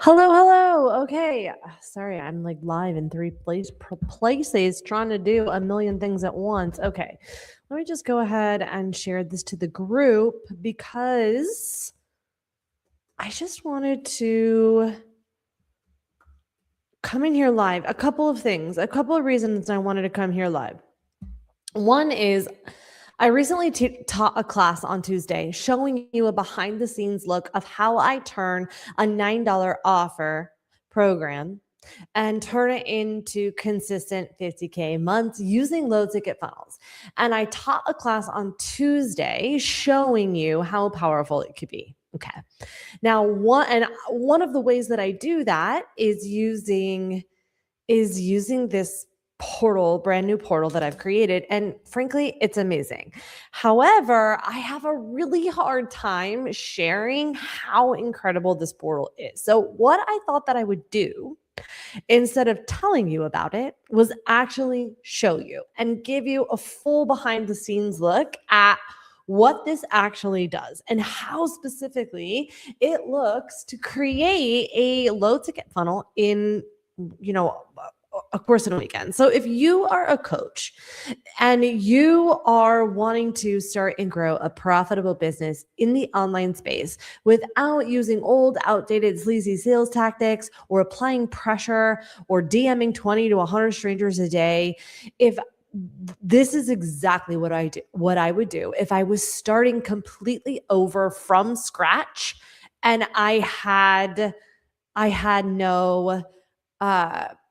Hello, hello. Okay. Sorry, I'm like live in places trying to do a million things at once. Okay. Let me just go ahead and share this to the group because I just wanted to come in here live. A couple of things, a couple of reasons I wanted to come here live. One is I recently taught a class on Tuesday showing you a behind the scenes look of how I turn a $9 offer program and turn it into consistent 50K months using low ticket funnels. And I taught a class on Tuesday showing you how powerful it could be. Okay. Now, one of the ways that I do that is using this portal, brand new portal that I've created. And frankly, it's amazing. However, I have a really hard time sharing how incredible this portal is. So what I thought that I would do instead of telling you about it was actually show you and give you a full behind the scenes look at what this actually does and how specifically it looks to create a low ticket funnel in a course in a weekend. So if you are a coach and you are wanting to start and grow a profitable business in the online space without using old, outdated, sleazy sales tactics or applying pressure or DMing 20 to 100 strangers a day, if this is exactly what I would do if I was starting completely over from scratch and I had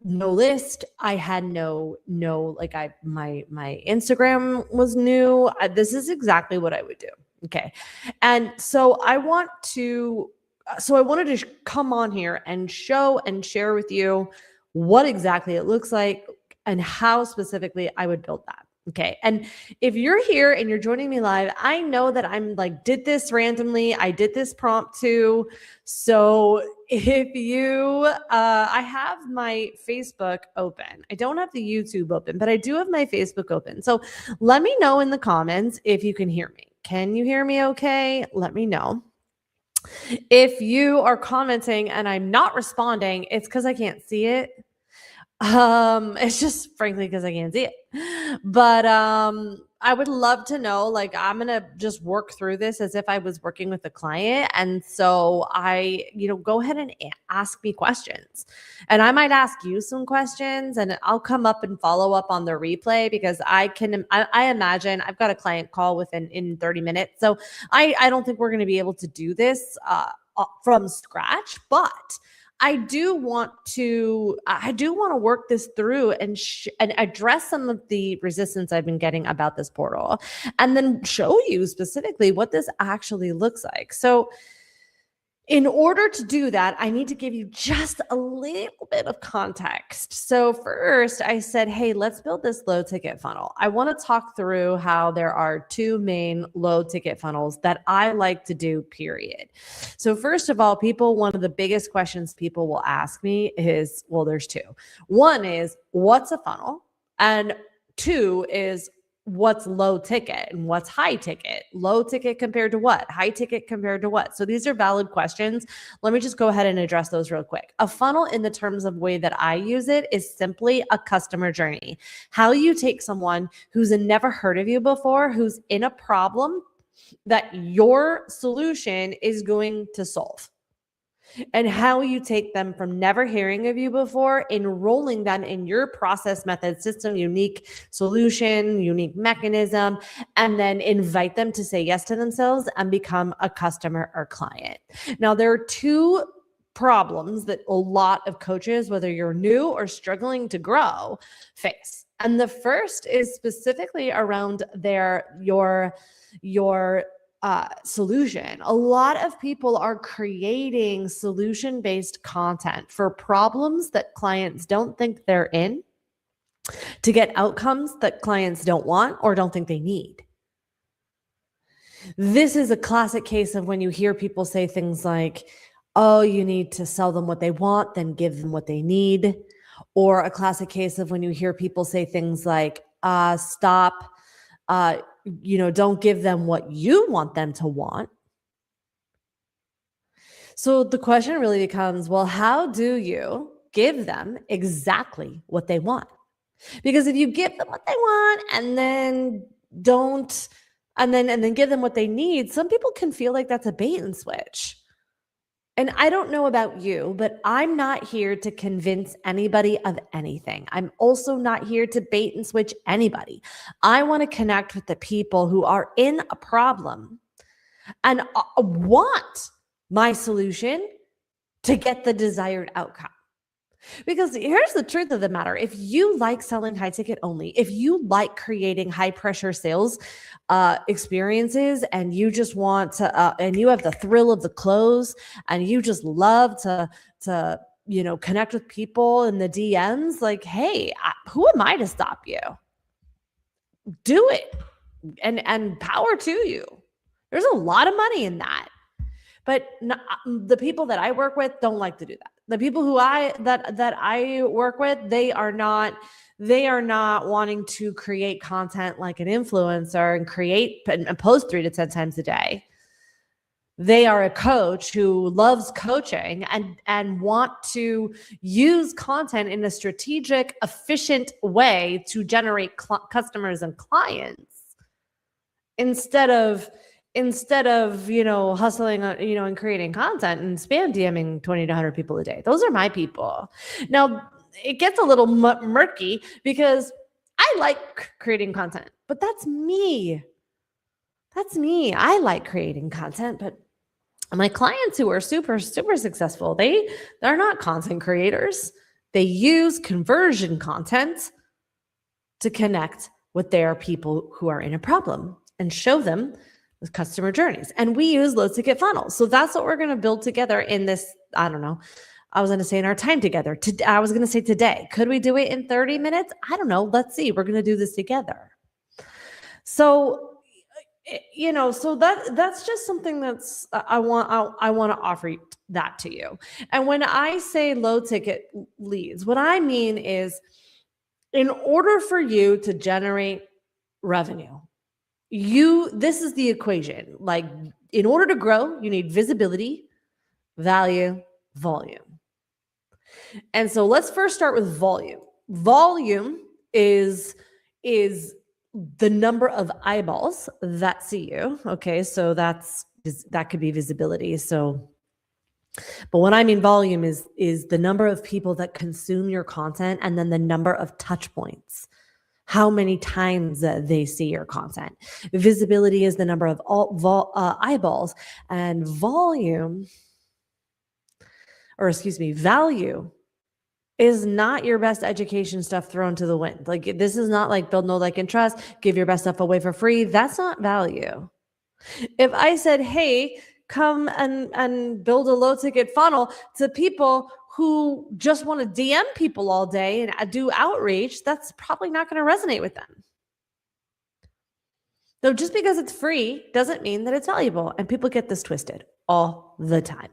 no list. I had no like my Instagram was new. This is exactly what I would do. Okay. And so I wanted to come on here and show and share with you what exactly it looks like and how specifically I would build that. Okay. And if you're here and you're joining me live, I know that I'm like, did this randomly. I did this prompt too. So if you, I have my Facebook open. I don't have the YouTube open, but I do have my Facebook open. So let me know in the comments if you can hear me. Can you hear me okay? Let me know. If you are commenting and I'm not responding, it's because I can't see it. It's just frankly because I can't see it. But I would love to know, like, I'm gonna just work through this as if I was working with a client. And so go ahead and ask me questions. And I might ask you some questions and I'll come up and follow up on the replay because I imagine I've got a client call in 30 minutes. So I don't think we're gonna be able to do this from scratch, but I do want to work this through and address some of the resistance I've been getting about this portal and then show you specifically what this actually looks like. So in order to do that, I need to give you just a little bit of context. So first I said, hey, let's build this low ticket funnel. I want to talk through how there are two main low ticket funnels that I like to do, period. So first of all, one of the biggest questions people will ask me is, well, there's two. One is, what's a funnel? And two is, what's low ticket and what's high ticket? Low ticket compared to what? High ticket compared to what? So these are valid questions. Let me just go ahead and address those real quick. A funnel, in the terms of way that I use it, is simply a customer journey. How you take someone who's never heard of you before, who's in a problem that your solution is going to solve, and how you take them from never hearing of you before, enrolling them in your process, method, system, unique solution, unique mechanism, and then invite them to say yes to themselves and become a customer or client. Now, there are two problems that a lot of coaches, whether you're new or struggling to grow, face. And the first is specifically around your solution. A lot of people are creating solution-based content for problems that clients don't think they're in, to get outcomes that clients don't want or don't think they need. This is a classic case of when you hear people say things like, oh, you need to sell them what they want, then give them what they need. Or a classic case of when you hear people say things like, don't give them what you want them to want. So the question really becomes, well, how do you give them exactly what they want? Because if you give them what they want and then don't and then give them what they need, some people can feel like that's a bait and switch. And I don't know about you, but I'm not here to convince anybody of anything. I'm also not here to bait and switch anybody. I want to connect with the people who are in a problem and want my solution to get the desired outcome. Because here's the truth of the matter. If you like selling high ticket only, if you like creating high pressure sales experiences and you just want to, and you have the thrill of the close and you just love to, connect with people in the DMs, like, hey, who am I to stop you? Do it and power to you. There's a lot of money in that. But the people that I work with don't like to do that. The people who I work with, they are not wanting to create content like an influencer and create and post 3 to 10 times a day. They are a coach who loves coaching and want to use content in a strategic, efficient way to generate customers and clients instead of hustling and creating content and spam DMing 20 to 100 people a day. Those are my people. Now it gets a little murky because I like creating content, but that's me. I like creating content, but my clients who are super successful, they're not content creators. They use conversion content to connect with their people who are in a problem and show them customer journeys. And we use low ticket funnels. So that's what we're going to build together in this. I don't know. I was going to say in our time together. I was going to say today. Could we do it in 30 minutes? I don't know. Let's see. We're going to do this together. So, so that's just something that's I want to offer that to you. And when I say low ticket leads, what I mean is in order for you to generate revenue, this is the equation. Like, in order to grow, you need visibility, value, volume. And so let's first start with volume. Volume is the number of eyeballs that see you. Okay, so that could be visibility. So, but what I mean volume is the number of people that consume your content and then the number of touch points. How many times they see your content. Visibility is the number of eyeballs, and value is not your best education stuff thrown to the wind. Like, this is not like build, know, like, and trust, give your best stuff away for free. That's not value. If I said, hey, come and build a low ticket funnel to people who just want to DM people all day and do outreach, that's probably not going to resonate with them. So just because it's free doesn't mean that it's valuable. And people get this twisted all the time.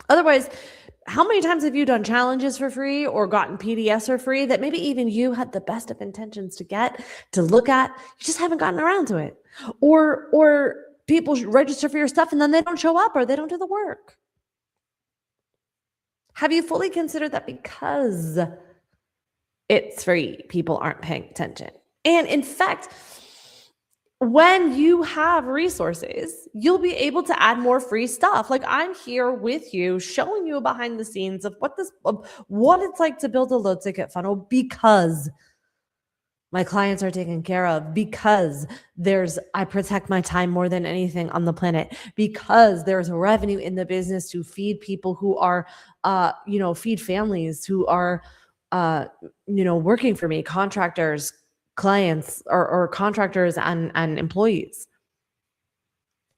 Otherwise, how many times have you done challenges for free or gotten PDFs for free that maybe even you had the best of intentions to look at? You just haven't gotten around to it. Or people register for your stuff and then they don't show up or they don't do the work. Have you fully considered that because it's free, people aren't paying attention? And in fact, when you have resources, you'll be able to add more free stuff. Like, I'm here with you, showing you behind the scenes of what it's like to build a low ticket funnel because my clients are taken care of, because I protect my time more than anything on the planet, because there's revenue in the business to feed people who are, feed families who are, working for me, contractors, clients, or contractors and employees.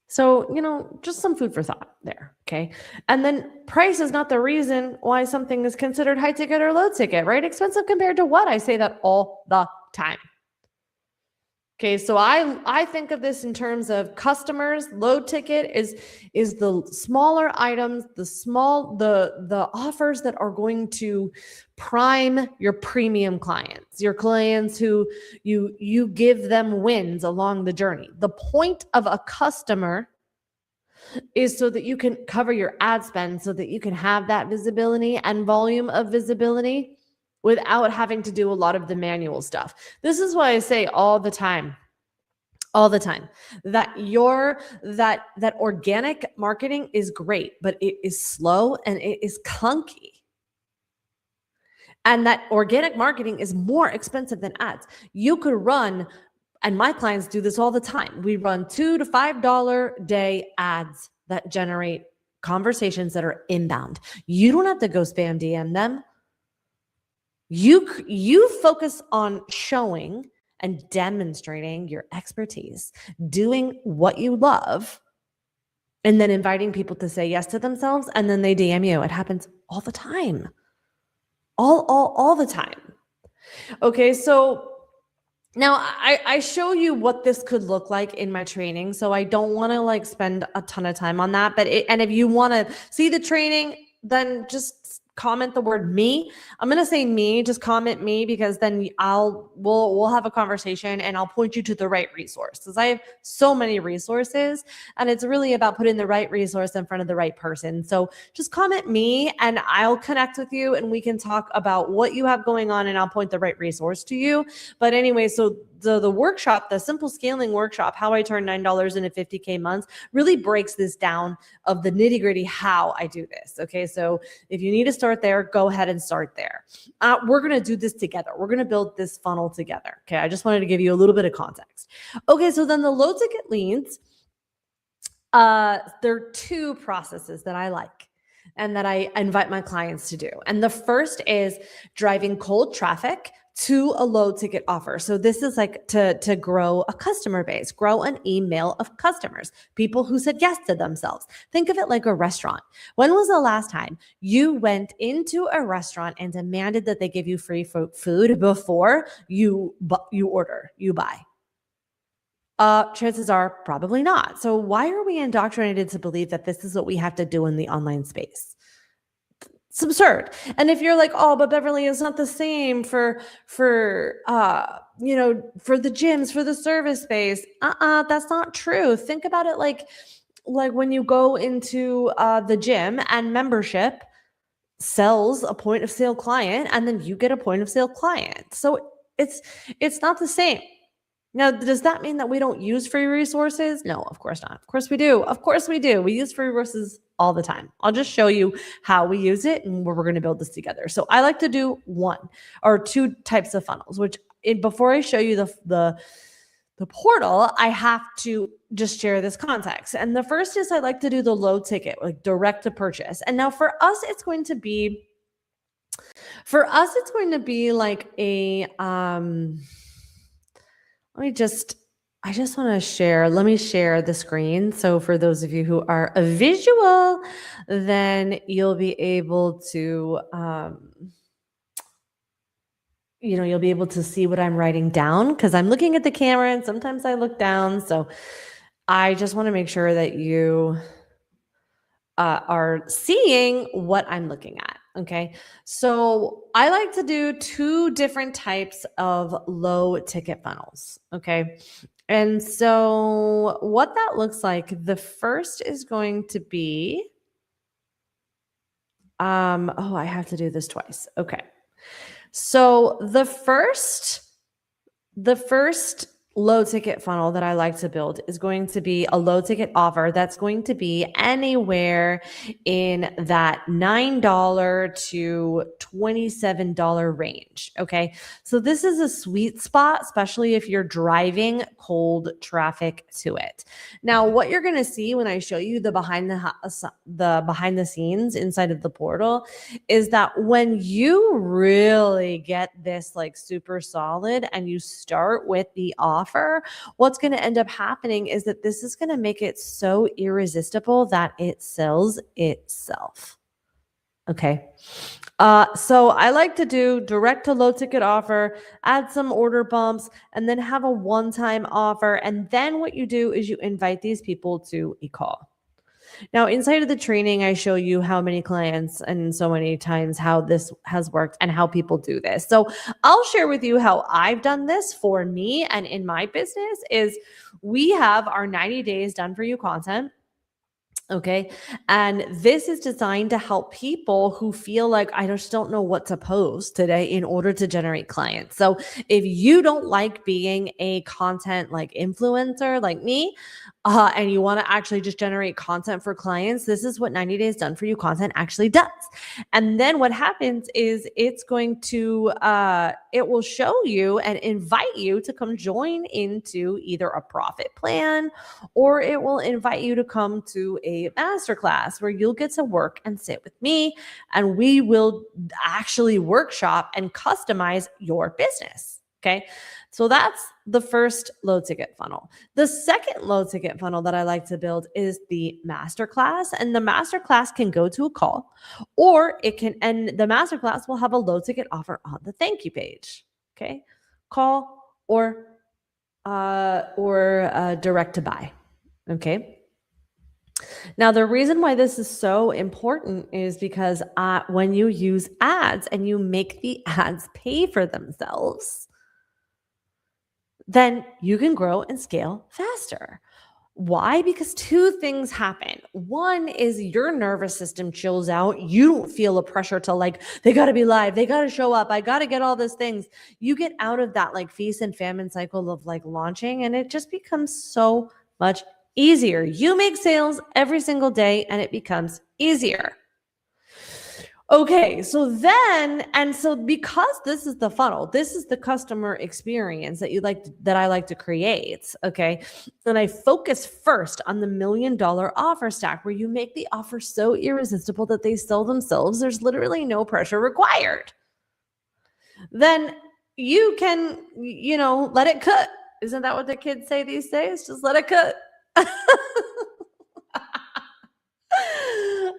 So, just some food for thought there. Okay. And then price is not the reason why something is considered high ticket or low ticket, right? Expensive compared to what? I say that all the time. Okay, so I think of this in terms of customers. Low ticket is the smaller items, the offers that are going to prime your premium clients, your clients who you give them wins along the journey. The point of a customer is so that you can cover your ad spend so that you can have that visibility and volume of visibility without having to do a lot of the manual stuff. This is why I say all the time that that organic marketing is great, but it is slow and it is clunky. And that organic marketing is more expensive than ads. You could run, and my clients do this all the time. We run $2 to $5 day ads that generate conversations that are inbound. You don't have to go spam DM them. You focus on showing and demonstrating your expertise, doing what you love, and then inviting people to say yes to themselves, and then they DM you. It happens all the time. All the time. Okay, so now I show you what this could look like in my training. So I don't want to like spend a ton of time on that. And if you want to see the training, then just comment the word me. I'm going to say me, just comment me, because then we'll have a conversation and I'll point you to the right resource, because I have so many resources and it's really about putting the right resource in front of the right person. So just comment me and I'll connect with you and we can talk about what you have going on and I'll point the right resource to you. But anyway, so the workshop, the Simple Scaling workshop, how I turn $9 into 50K months, really breaks this down of the nitty gritty, how I do this. Okay. So if you need to start there, go ahead and start there. We're going to do this together. We're going to build this funnel together. Okay. I just wanted to give you a little bit of context. Okay. So then the low ticket leads, there are two processes that I like and that I invite my clients to do. And the first is driving cold traffic to a low ticket offer. So this is like to grow a customer base, grow an email of customers, people who said yes to themselves. Think of it like a restaurant. When was the last time you went into a restaurant and demanded that they give you free food before you buy? Chances are probably not. So why are we indoctrinated to believe that this is what we have to do in the online space? It's absurd. And if you're like, oh, but Beverly, it's not the same for the gyms, for the service space. That's not true. Think about it like when you go into the gym and membership sells a point of sale client and then you get a point of sale client. So it's not the same. Now, does that mean that we don't use free resources? No, of course not. Of course we do. Of course we do. We use free resources all the time. I'll just show you how we use it and where we're going to build this together. So I like to do one or two types of funnels, before I show you the portal, I have to just share this context. And the first is I like to do the low ticket, like direct to purchase. And now for us, it's going to be like a, I just want to share. Let me share the screen. So for those of you who are a visual, then you'll be able to, you'll be able to see what I'm writing down, because I'm looking at the camera and sometimes I look down. So I just want to make sure that you are seeing what I'm looking at. Okay. So I like to do two different types of low ticket funnels. Okay. And so what that looks like, the first is going to be, I have to do this twice. Okay. So the first low ticket funnel that I like to build is going to be a low ticket offer that's going to be anywhere in that $9 to $27 range. Okay. So this is a sweet spot, especially if you're driving cold traffic to it. Now, what you're going to see when I show you the behind the scenes inside of the portal is that when you really get this like super solid and you start with the offer, what's going to end up happening is that this is going to make it so irresistible that it sells itself. Okay. So I like to do direct to low ticket offer, add some order bumps, and then have a one-time offer. And then what you do is you invite these people to a call. Now, inside of the training, I show you how many clients and so many times how this has worked and how people do this. So I'll share with you how I've done this for me and in my business is we have our 90 days done for you content. Okay. And this is designed to help people who feel like I just don't know what to post today in order to generate clients. So if you don't like being a content like influencer like me, and you want to actually just generate content for clients, this is what 90 Days Done For You content actually does. And then what happens is it's going to, it will show you and invite you to come join into either a profit plan, or it will invite you to come to a masterclass where you'll get to work and sit with me, and we will actually workshop and customize your business. Okay. So that's the first low ticket funnel. The second low ticket funnel that I like to build is the masterclass. And the masterclass can go to a call, or it can, and the masterclass will have a low ticket offer on the thank you page. Okay. Call or direct to buy. Okay. Now, the reason why this is so important is because when you use ads and you make the ads pay for themselves, then you can grow and scale faster. Why? Because two things happen. One is your nervous system chills out. You don't feel a pressure to like, they got to be live. They got to show up. I got to get all these things. You get out of that like feast and famine cycle of like launching, and it just becomes so much easier. You make sales every single day and it becomes easier. Okay, so then, and so because this is the funnel, this is the customer experience that I like to create, okay? And I focus first on the $1 million offer stack, where you make the offer so irresistible that they sell themselves. There's literally no pressure required. Then you can, let it cook. Isn't that what the kids say these days? Just let it cook.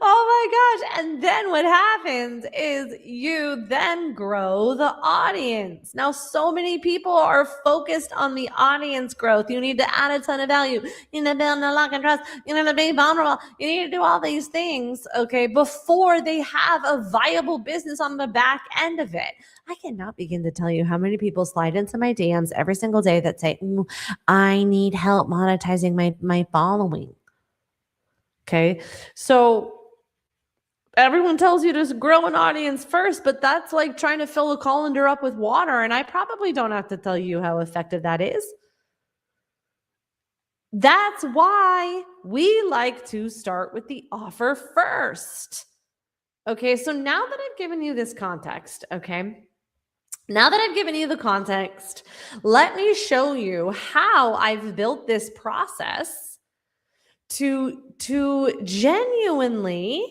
Oh my gosh. And then what happens is you then grow the audience. Now, so many people are focused on the audience growth. You need to add a ton of value. You need to build a lock and trust. You need to be vulnerable. You need to do all these things, okay, before they have a viable business on the back end of it. I cannot begin to tell you how many people slide into my DMs every single day that say, I need help monetizing my following. Okay. So everyone tells you to grow an audience first, but that's like trying to fill a colander up with water. And I probably don't have to tell you how effective that is. That's why we like to start with the offer first. Okay. So now that I've given you this context, okay, now that I've given you the context, let me show you how I've built this process to genuinely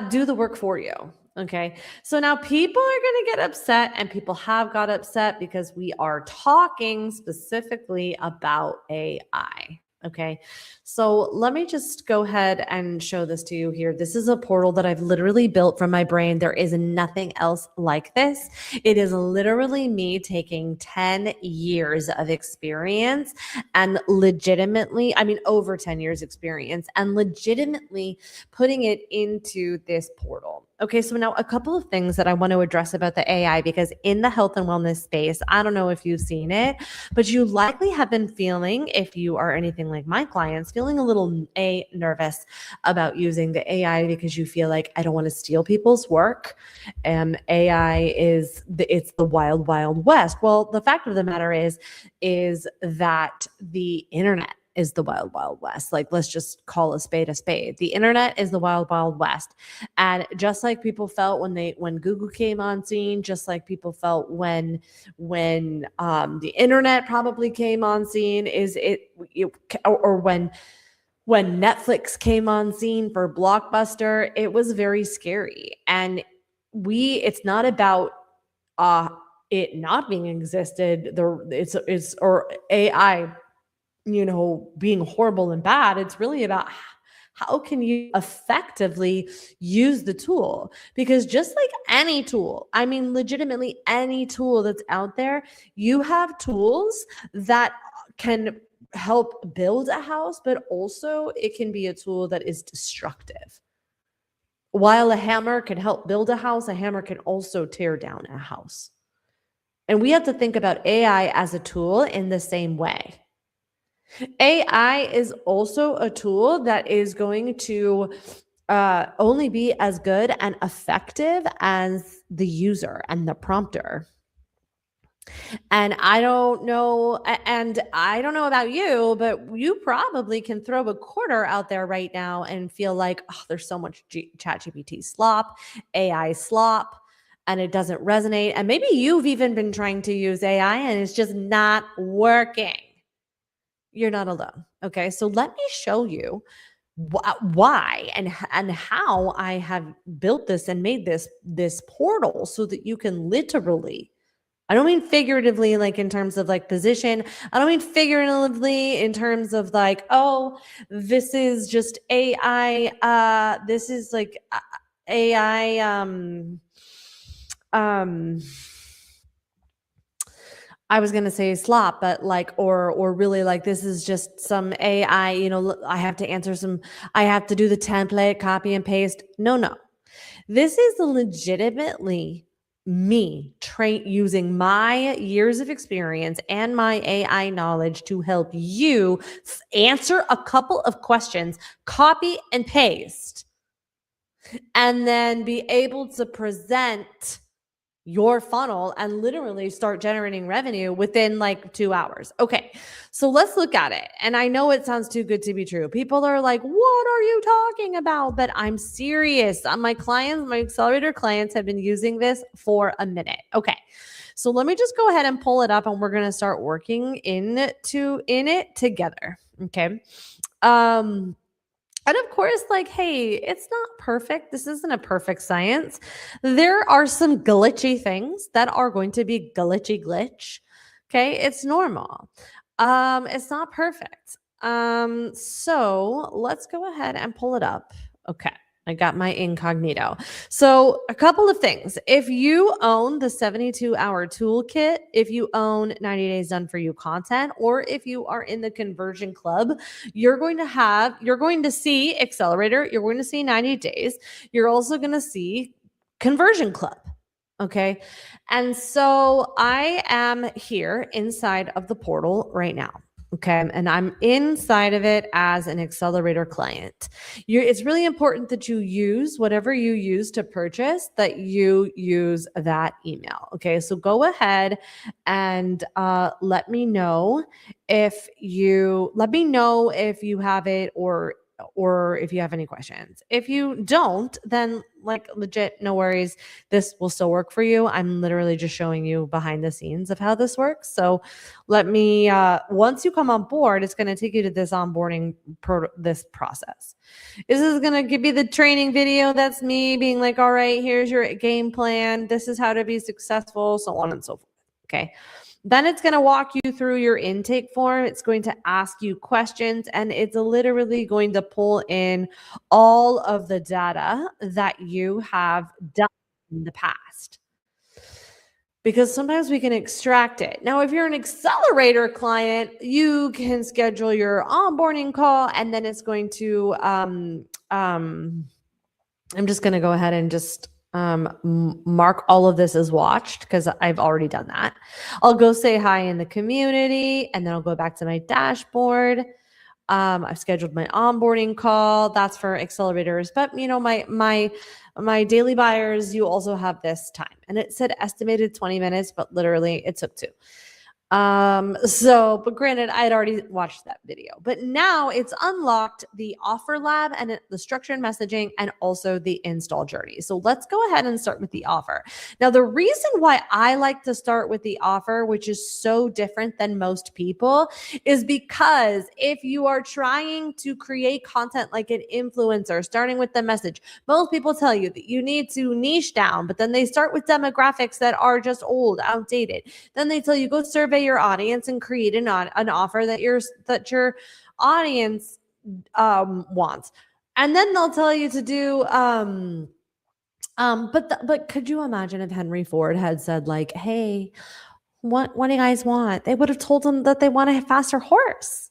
do the work for you. Okay. So now people are going to get upset, and people have got upset because we are talking specifically about AI. Okay. So let me just go ahead and show this to you here. This is a portal that I've literally built from my brain. There is nothing else like this. It is literally me taking 10 years of experience and legitimately, over 10 years experience, and legitimately putting it into this portal. Okay, so now a couple of things that I want to address about the AI, because in the health and wellness space, I don't know if you've seen it, but you likely have been feeling, if you are anything like my clients, feeling a little nervous about using the AI because you feel like, I don't want to steal people's work. AI it's the wild, wild west. Well, the fact of the matter is that the internet is the wild, wild west. Like, let's just call a spade a spade. The internet is the wild, wild west. And just like people felt when Google came on scene, just like people felt when the internet probably came on scene, or when Netflix came on scene for Blockbuster, it was very scary. And it's not about it not being existed, or AI being horrible and bad. It's really about how can you effectively use the tool? Because just like any tool, legitimately any tool that's out there, you have tools that can help build a house, but also it can be a tool that is destructive. While a hammer can help build a house, a hammer can also tear down a house. And we have to think about AI as a tool in the same way. AI is also a tool that is going to only be as good and effective as the user and the prompter. And I don't know about you, but you probably can throw a quarter out there right now and feel like, oh, there's so much ChatGPT slop, AI slop, and it doesn't resonate. And maybe you've even been trying to use AI and it's just not working. You're not alone. Okay. So let me show you why and how I have built this and made this portal so that you can literally, I don't mean figuratively, like in terms of like position. I don't mean figuratively in terms of like, oh, this is just AI. This is like AI. Um, I was gonna say slop, but like, or really like this is just some AI. You know, I have to answer some. I have to do the template, copy and paste. No, no. This is legitimately me using my years of experience and my AI knowledge to help you answer a couple of questions, copy and paste, and then be able to present your funnel and literally start generating revenue within like 2 hours. Okay. So let's look at it. And I know it sounds too good to be true. People are like, "What are you talking about?" But I'm serious. My clients, my accelerator clients have been using this for a minute. Okay. So let me just go ahead and pull it up and we're going to start working in it together. Okay. Um and of course, like, hey, it's not perfect. This isn't a perfect science. There are some glitchy things that are going to be glitch. Okay, it's normal. It's not perfect. So let's go ahead and pull it up. Okay. I got my incognito. So, a couple of things. If you own the 72-hour toolkit, if you own 90 days done for you content, or if you are in the conversion club, you're going to see accelerator, you're going to see 90 days. You're also going to see conversion club. Okay. And so I am here inside of the portal right now. Okay. And I'm inside of it as an accelerator client. It's really important that you use whatever you use to purchase, that you use that email. Okay. So go ahead and let me know if you have it, or if you have any questions. If you don't, then like legit, no worries. This will still work for you. I'm literally just showing you behind the scenes of how this works. So let me, once you come on board, it's going to take you to this onboarding, this process. This is going to give you the training video. That's me being like, all right, here's your game plan. This is how to be successful, so on and so forth. Okay. Then it's going to walk you through your intake form. It's going to ask you questions, and it's literally going to pull in all of the data that you have done in the past. Because sometimes we can extract it. Now, if you're an accelerator client, you can schedule your onboarding call, and then it's going to, I'm just going to go ahead and just mark all of this as watched because I've already done that. I'll go say hi in the community, and then I'll go back to my dashboard. I've scheduled my onboarding call. That's for accelerators, but you know, my daily buyers, you also have this time, and it said estimated 20 minutes, but literally it took 2. But granted, I had already watched that video, but now it's unlocked the offer lab and the structured messaging and also the install journey. So let's go ahead and start with the offer. Now, the reason why I like to start with the offer, which is so different than most people, is because if you are trying to create content like an influencer, starting with the message, most people tell you that you need to niche down, but then they start with demographics that are just old, outdated. Then they tell you go survey your audience and create an offer that your audience wants, and then they'll tell you to do but could you imagine if Henry Ford had said like, hey, what do you guys want? They would have told them that they want a faster horse.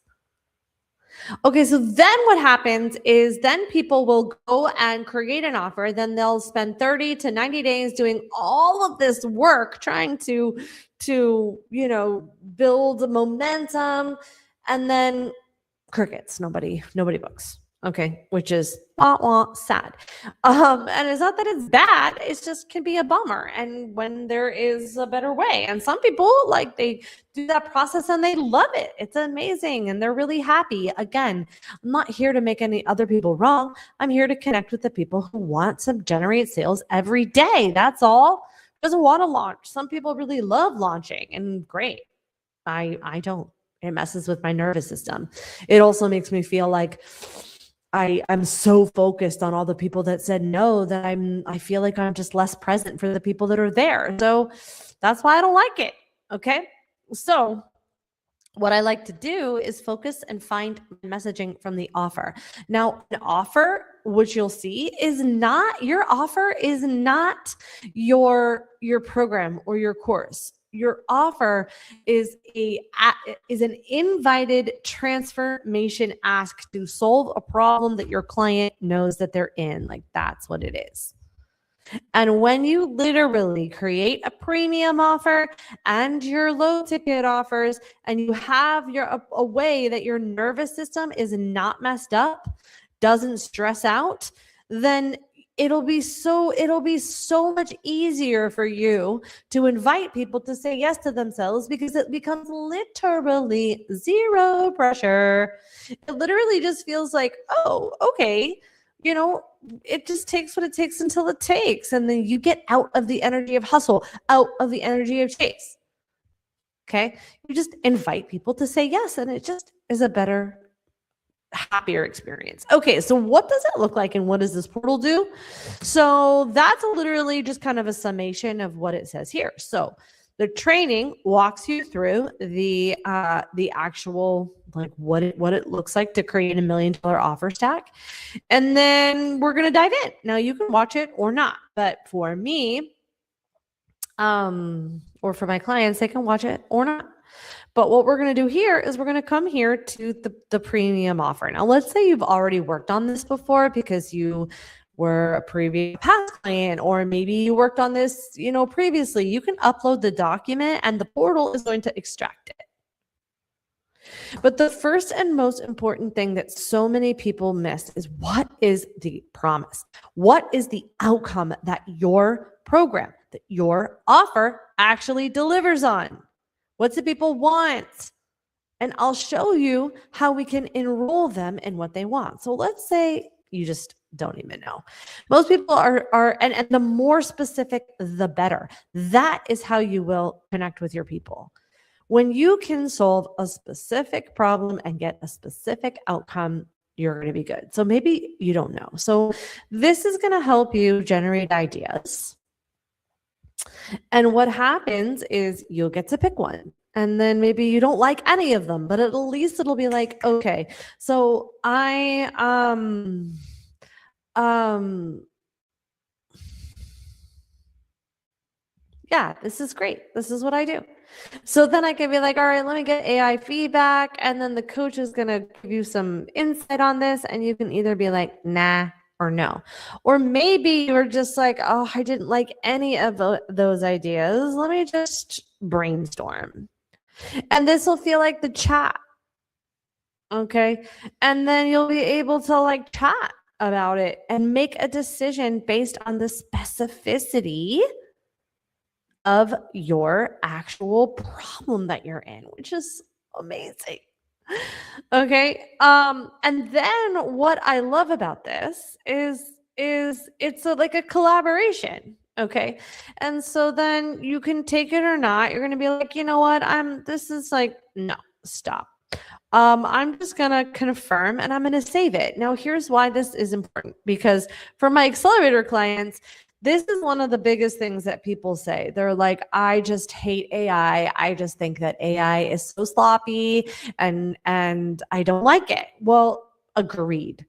Okay, so then what happens is then people will go and create an offer. Then they'll spend 30 to 90 days doing all of this work trying to build momentum. And then crickets, nobody books. Okay, which is sad. And it's not that it's bad, it's just can be a bummer. And when there is a better way, and some people like they do that process and they love it. It's amazing and they're really happy. Again, I'm not here to make any other people wrong. I'm here to connect with the people who want to generate sales every day. That's all. Doesn't want to launch. Some people really love launching, and great. I don't. It messes with my nervous system. It also makes me feel like I'm so focused on all the people that said no that I feel like I'm just less present for the people that are there. So that's why I don't like it. Okay. So what I like to do is focus and find messaging from the offer. Now, an offer, which you'll see, is not your offer is not your program or your course. Your offer is an invited transformation ask to solve a problem that your client knows that they're in. Like that's what it is. And when you literally create a premium offer and your low ticket offers, and you have a way that your nervous system is not messed up, doesn't stress out, then it'll be so much easier for you to invite people to say yes to themselves, because it becomes literally zero pressure. It literally just feels like, oh, okay, it just takes what it takes until it takes. And then you get out of the energy of hustle, out of the energy of chase. Okay. You just invite people to say yes. And it just is a better, happier experience. Okay. So what does it look like and what does this portal do? So that's literally just kind of a summation of what it says here. So the training walks you through the actual, like what it looks like to create $1 million offer stack. And then we're going to dive in. Now you can watch it or not, but for me, or for my clients, they can watch it or not. But what we're going to do here is we're going to come here to the premium offer. Now, let's say you've already worked on this before because you were a previous past client, or maybe you worked on this, previously. You can upload the document and the portal is going to extract it. But the first and most important thing that so many people miss is, what is the promise? What is the outcome that your program, that your offer actually delivers on? What's the people want? And I'll show you how we can enroll them in what they want. So let's say you just don't even know. Most people are and the more specific, the better. That is how you will connect with your people. When you can solve a specific problem and get a specific outcome, you're going to be good. So maybe you don't know. So this is going to help you generate ideas. And what happens is you'll get to pick one. And then maybe you don't like any of them, but at least it'll be like, okay, so yeah, this is great. This is what I do. So then I can be like, all right, let me get AI feedback. And then the coach is going to give you some insight on this. And you can either be like, nah, or no. Or maybe you're just like, oh, I didn't like any of those ideas. Let me just brainstorm. And this will feel like the chat. Okay. And then you'll be able to like chat about it and make a decision based on the specificity of your actual problem that you're in, which is amazing. Okay. And then what I love about this is it's like a collaboration. Okay. And so then you can take it or not. You're going to be like, you know what? This is like, no, stop. I'm just going to confirm and I'm going to save it. Now, here's why this is important, because for my accelerator clients, this is one of the biggest things that people say. They're like, I just hate AI. I just think that AI is so sloppy and I don't like it. Well, agreed.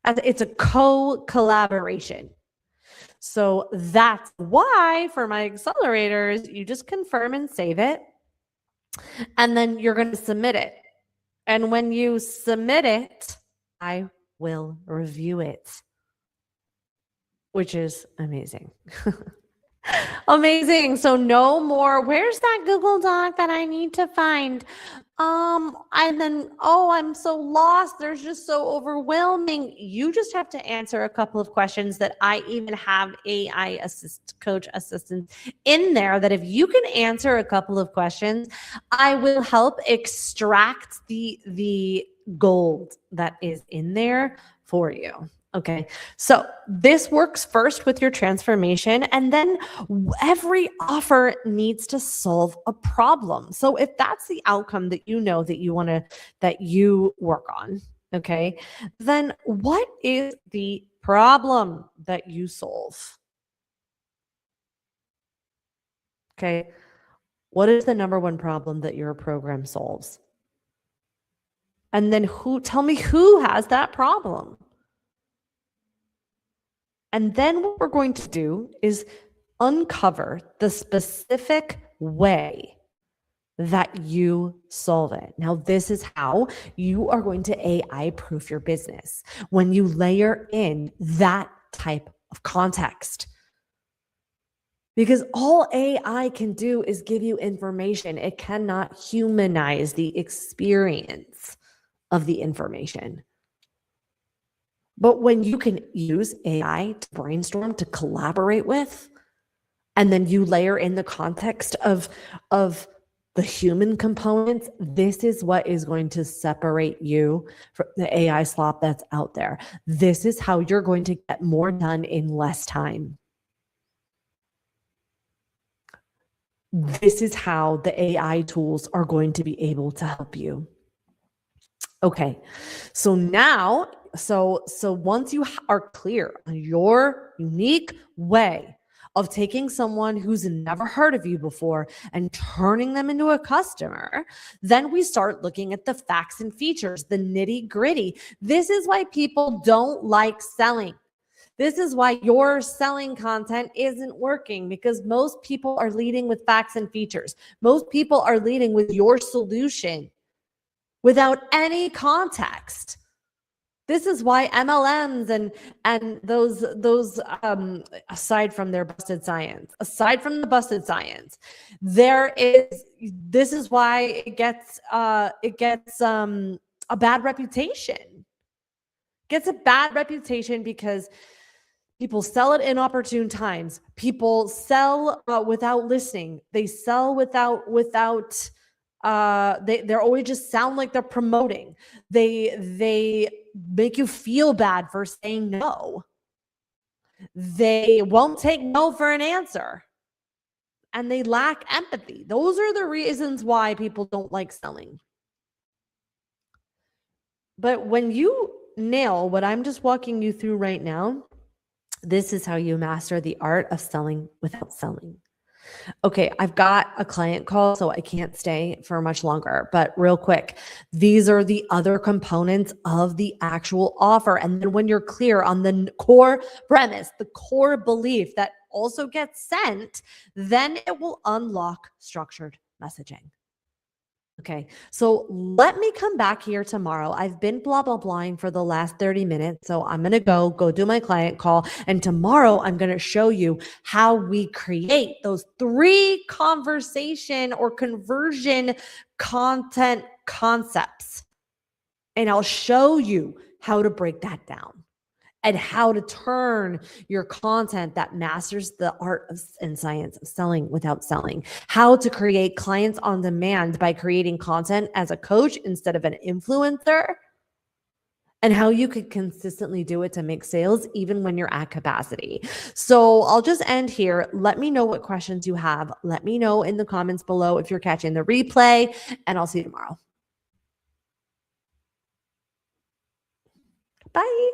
It's a collaboration. So that's why for my accelerators, you just confirm and save it. And then you're going to submit it. And when you submit it, I will review it, which is amazing. Amazing. So no more, where's that Google Doc that I need to find? And then, oh, I'm so lost. There's just so overwhelming. You just have to answer a couple of questions that I even have coach assistants in there that if you can answer a couple of questions, I will help extract the gold that is in there for you. Okay. So this works first with your transformation, and then every offer needs to solve a problem. So if that's the outcome that you know that you want to, that you work on, okay, then what is the problem that you solve? Okay. What is the number one problem that your program solves? And then tell me who has that problem? And then what we're going to do is uncover the specific way that you solve it. Now, this is how you are going to AI proof your business when you layer in that type of context. Because all AI can do is give you information. It cannot humanize the experience of the information. But when you can use AI to brainstorm, to collaborate with, and then you layer in the context of the human components, this is what is going to separate you from the AI slop that's out there. This is how you're going to get more done in less time. This is how the AI tools are going to be able to help you. Okay, so now, so once you are clear on your unique way of taking someone who's never heard of you before and turning them into a customer, then we start looking at the facts and features, the nitty gritty. This is why people don't like selling. This is why your selling content isn't working, because most people are leading with facts and features. Most people are leading with your solution without any context. This is why MLMs and those aside from their busted science, this is why it gets a bad reputation. It gets a bad reputation because people sell at inopportune times. People sell without listening. They sell without they're always just sound like they're promoting. They make you feel bad for saying no. They won't take no for an answer. And they lack empathy. Those are the reasons why people don't like selling. But when you nail what I'm just walking you through right now, this is how you master the art of selling without selling. Okay, I've got a client call, so I can't stay for much longer. But real quick, these are the other components of the actual offer. And then when you're clear on the core premise, the core belief that also gets sent, then it will unlock structured messaging. Okay, so let me come back here tomorrow. I've been blah, blah, blahing for the last 30 minutes. So I'm going to go do my client call. And tomorrow I'm going to show you how we create those 3 conversation or conversion content concepts. And I'll show you how to break that down and how to turn your content that masters the art and science of selling without selling, how to create clients on demand by creating content as a coach instead of an influencer, and how you could consistently do it to make sales even when you're at capacity. So I'll just end here. Let me know what questions you have. Let me know in the comments below if you're catching the replay, and I'll see you tomorrow. Bye.